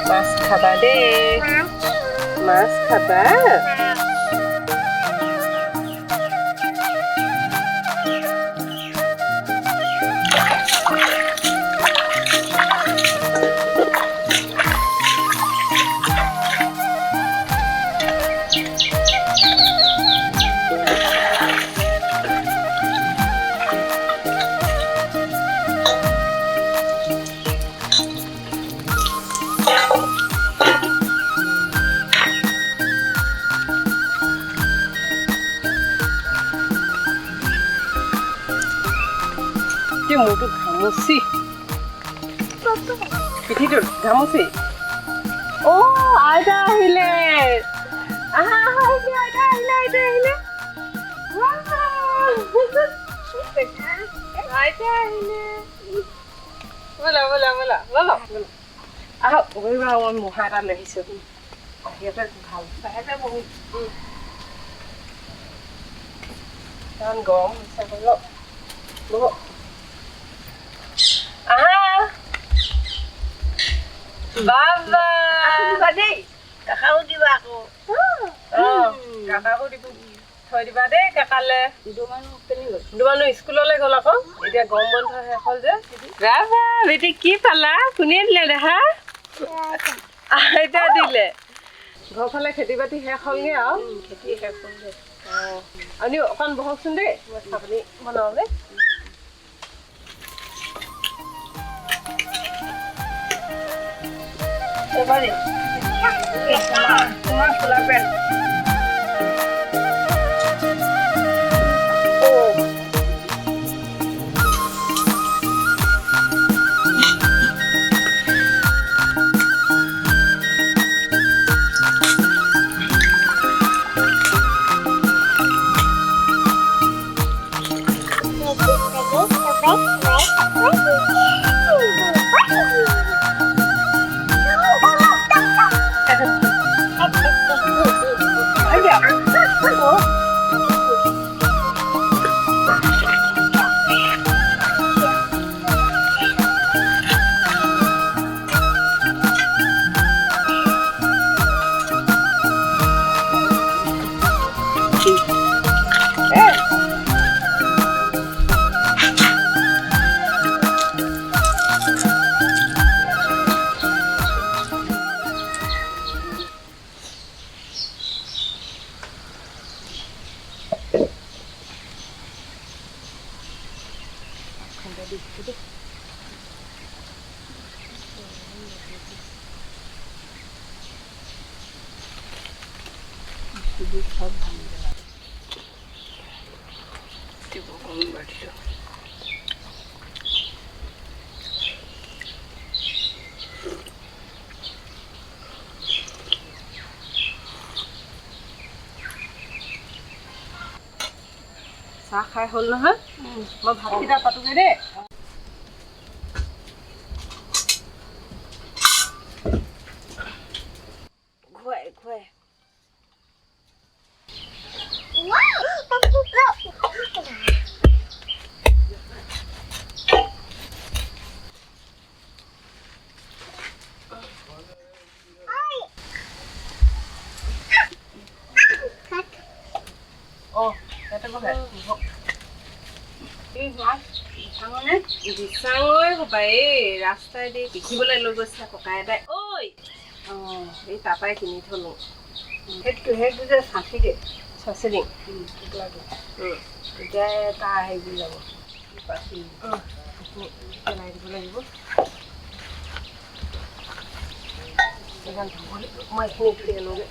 Mas khaba deh. Mas khaba. Mutu gamusi. Pithi gamusi. Oh, aida ahile. Aha, aida ahile. Aida ahile. Bola. Aha, oiba on mohara lahiso. Ahiyata bhal. Sahata bohu. Tan gom sa bolo. Bolo. Aha. Baba. Aku juga deh. Kakak diba ako. Kakakku দিব থৈ দিবা দেই কাকালে দুমানো স্কুললৈ গ'ল আকৌ এতিয়া গৰম বন্ধ শেষ হ'ল যে ৰাবা বেটি কি পালা কোনে দিলে দেখা আইতা দিলে ঘৰফালে খেতি বাতি শেষ হ'লগে আৰু খেতি শেষ হ'ল আপুনি অকণ বহকচোন দেই মই চাটনি বনাওঁ দেই এবারে তোমার খোলা প্যান্ট চাহ খাই হ'ল নহয় মই ভাতকেইটা পাতোগে দেই খুৱাই চাঙনে দিচাঙৈ হ'বা এই ৰাস্তাইদি দেখিবলৈ লৈ গৈছিলে ককা এটাই ঐ এই তাপাই কিনি থলো সেইটো যে চাঁচি দে চাচি দিম লাগে তেতিয়া তাৰ হেৰি যাব পাচি পেলাই দিব লাগিব মই এইখিনি ধুই আনোগৈ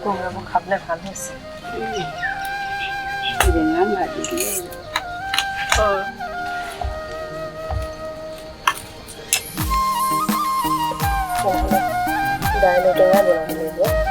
কোমৰাবোৰ খাবলৈ ভাল হৈছে ভাজি দিয়ে দাইল টেঙা বনাব লাগিব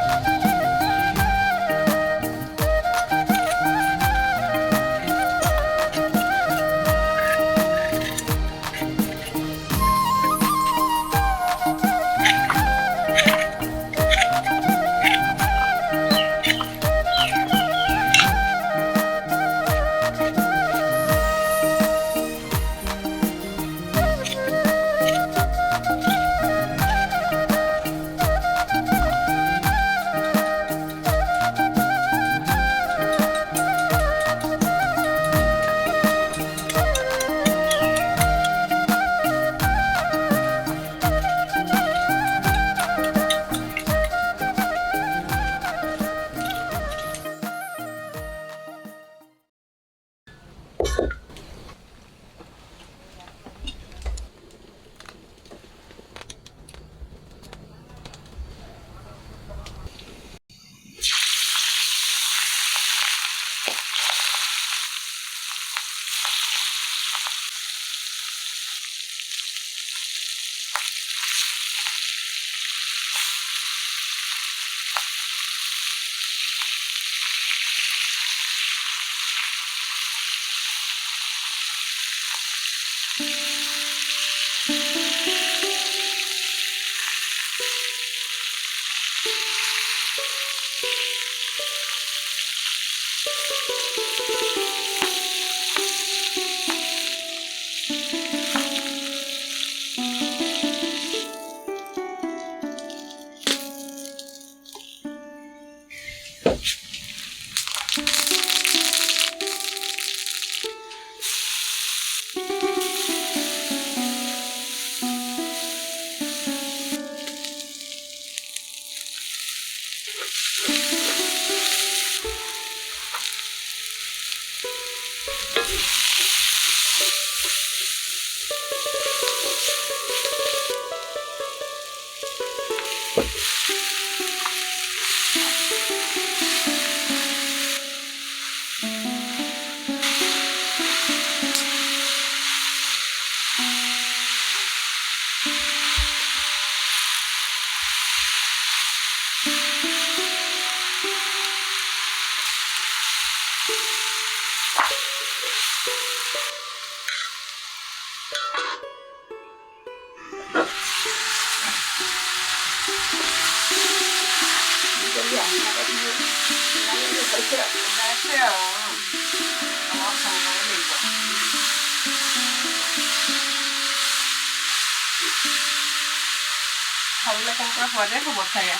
খাবলৈ কেনেকুৱা সোৱাদে হ'ব চাগে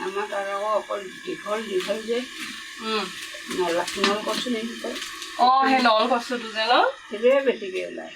আমাৰ তাৰ অকল দীঘল যে নল কচু নেকি কয় সেই নল কচুটো যে ন সেইটোৱে বেছিকৈ ওলায়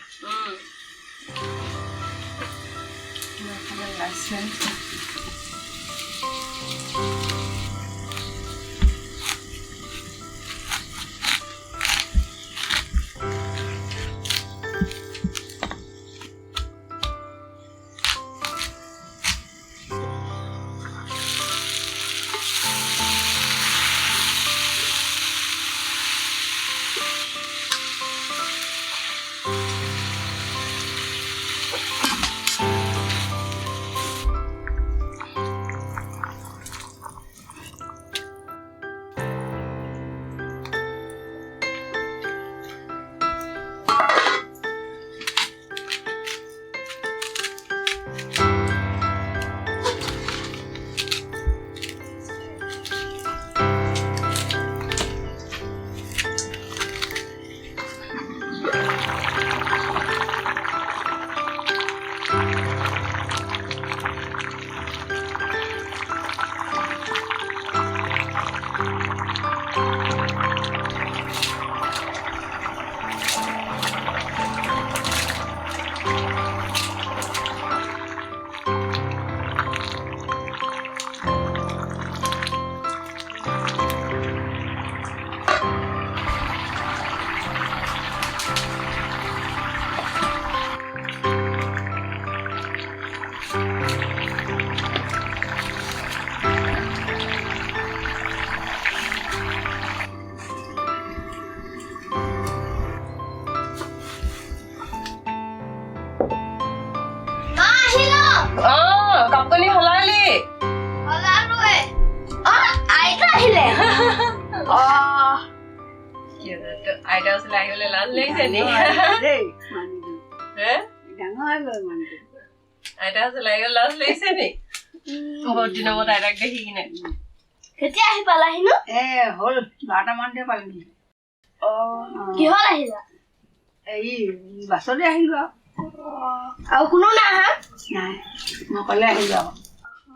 আইতা ওচৰলৈ আহিবলৈ লাজ লাগিছে নি আইতা ওচৰলৈ আহিবলৈ লাজ লাগিছে নি বহুত দিনৰ মূৰত আইতাক দেখি কিনে কেতিয়া আহি পালাহি নো হ'ল 12টা মানতে পালোহি কিহত আহিলা এই বাছতে আহিলো আৰু কোনো নাই আহা নাই মই অকলে আহিলো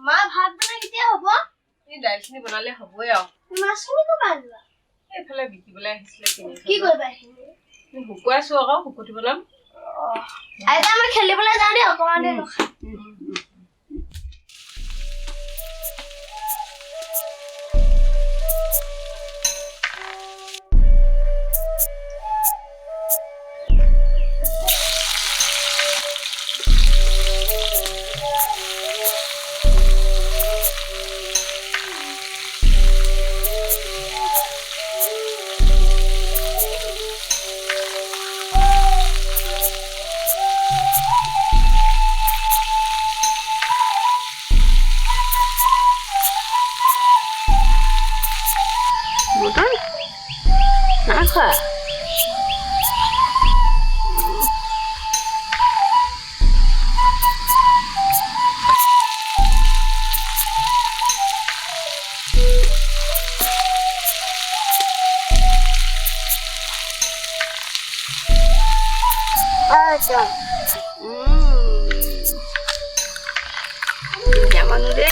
মা ভাত বনাই কেতিয়া হ'ব এই দাইলখিনি বনালে হ'বই আৰু মাছখিনি ক'ৰ পৰা আনিলা এইফালে বিকিবলৈ আহিছিলে কি কৰিবা শুকুৱাইছো আকৌ শুকুতি বনাম আইতা মই খেলিবলৈ যাওঁ দেই অকণমান দেৰি ৰখা মটন নাই খোৱা মানুহ দে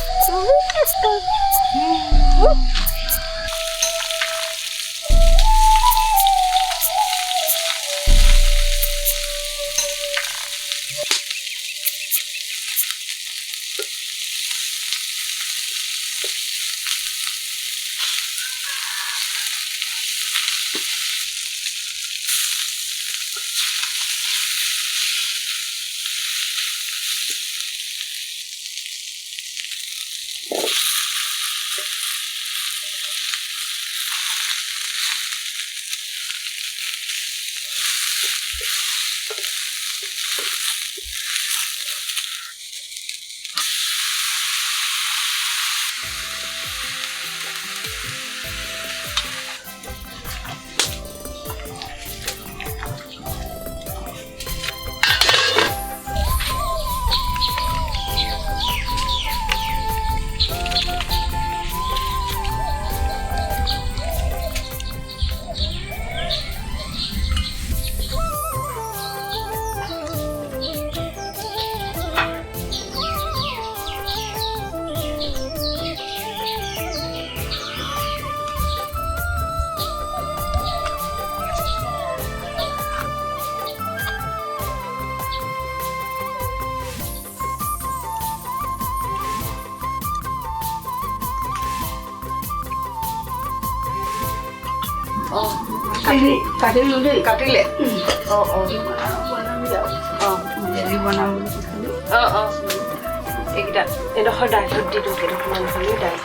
কাটিলো দেই কাটিলে বনাম বুলি কৈছিলো এইকেইটা এডোখৰ দাইলত দি দিওঁ কেইডোখৰ মানুহখিনি দাইল